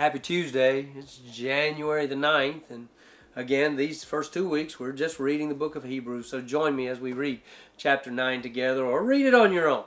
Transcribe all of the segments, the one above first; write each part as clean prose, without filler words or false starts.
Happy Tuesday. It's January the 9th, and again, these first 2 weeks we're just reading the book of Hebrews, so join me as we read chapter 9 together, or read it on your own.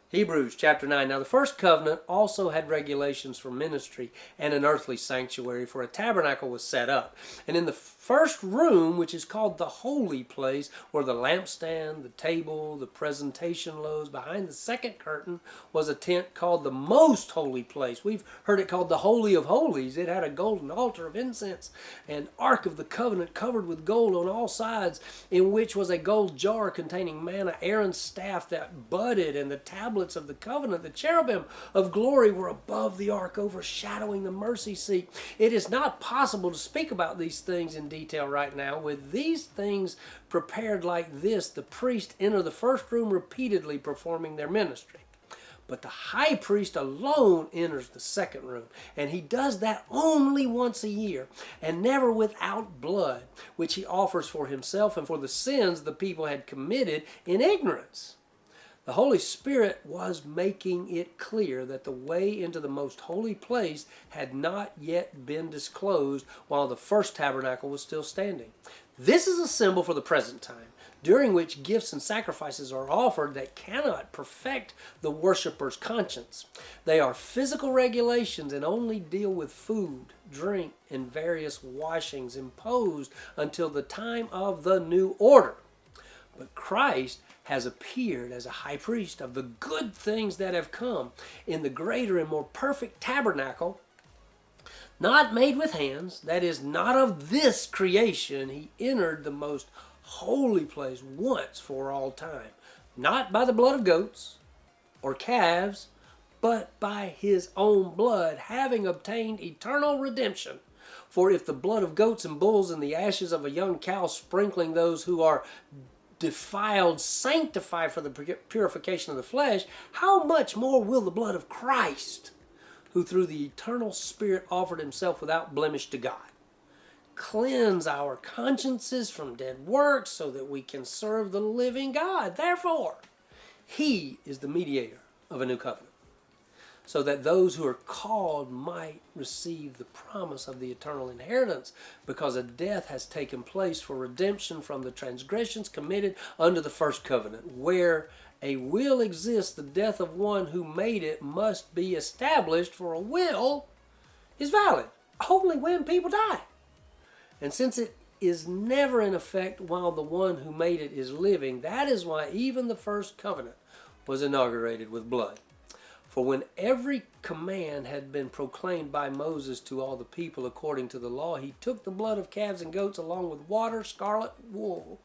Hebrews chapter 9. Now the first covenant also had regulations for ministry and an earthly sanctuary, for a tabernacle was set up. And in the first room, which is called the holy place, were the lampstand, the table, the presentation loaves. Behind the second curtain was a tent called the most holy place. We've heard it called the Holy of Holies. It had a golden altar of incense, and ark of the covenant covered with gold on all sides, in which was a gold jar containing manna, Aaron's staff that budded, and the tablets of the covenant. The cherubim of glory were above the ark, overshadowing the mercy seat. It is not possible to speak about these things in detail right now. With these things prepared like this, the priests enter the first room repeatedly, performing their ministry. But the high priest alone enters the second room, and he does that only once a year, and never without blood, which he offers for himself and for the sins the people had committed in ignorance. The Holy Spirit was making it clear that the way into the most holy place had not yet been disclosed while the first tabernacle was still standing. This is a symbol for the present time, during which gifts and sacrifices are offered that cannot perfect the worshiper's conscience. They are physical regulations and only deal with food, drink, and various washings imposed until the time of the new order. But Christ has appeared as a high priest of the good things that have come in the greater and more perfect tabernacle, not made with hands, that is, not of this creation. He entered the most holy place once for all time, not by the blood of goats or calves, but by his own blood, having obtained eternal redemption. For if the blood of goats and bulls and the ashes of a young cow sprinkling those who are defiled sanctify for the purification of the flesh, how much more will the blood of Christ, who through the eternal Spirit offered himself without blemish to God, cleanse our consciences from dead works so that we can serve the living God? Therefore, he is the mediator of a new covenant, so that those who are called might receive the promise of the eternal inheritance, because a death has taken place for redemption from the transgressions committed under the first covenant. Where a will exists, the death of one who made it must be established, for a will is valid only when people die. And since it is never in effect while the one who made it is living, that is why even the first covenant was inaugurated with blood. For when every command had been proclaimed by Moses to all the people according to the law, he took the blood of calves and goats along with water, scarlet wool,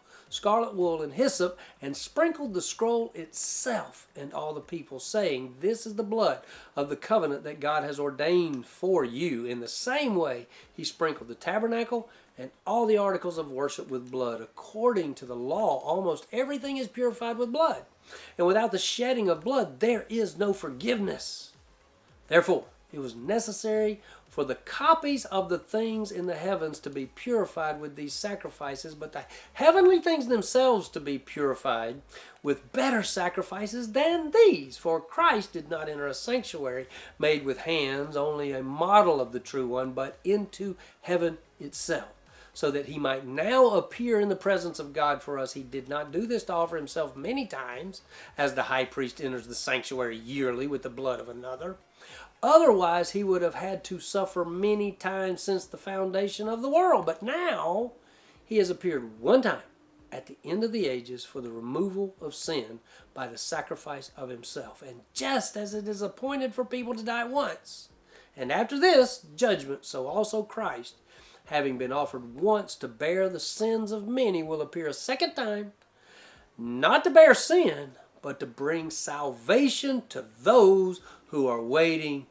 and hyssop, and sprinkled the scroll itself and all the people, saying, "This is the blood of the covenant that God has ordained for you." In the same way, he sprinkled the tabernacle and all the articles of worship with blood. According to the law, almost everything is purified with blood. And without the shedding of blood, there is no forgiveness. Therefore, it was necessary for the copies of the things in the heavens to be purified with these sacrifices, but the heavenly things themselves to be purified with better sacrifices than these. For Christ did not enter a sanctuary made with hands, only a model of the true one, but into heaven itself, so that he might now appear in the presence of God for us. He did not do this to offer himself many times, as the high priest enters the sanctuary yearly with the blood of another. Otherwise, he would have had to suffer many times since the foundation of the world. But now, he has appeared one time at the end of the ages for the removal of sin by the sacrifice of himself. And just as it is appointed for people to die once, and after this, judgment, so also Christ, having been offered once to bear the sins of many, will appear a second time, not to bear sin, but to bring salvation to those who are waiting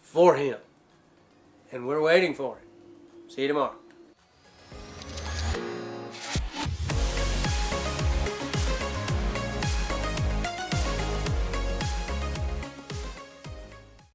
for him. And we're waiting for it. See you tomorrow.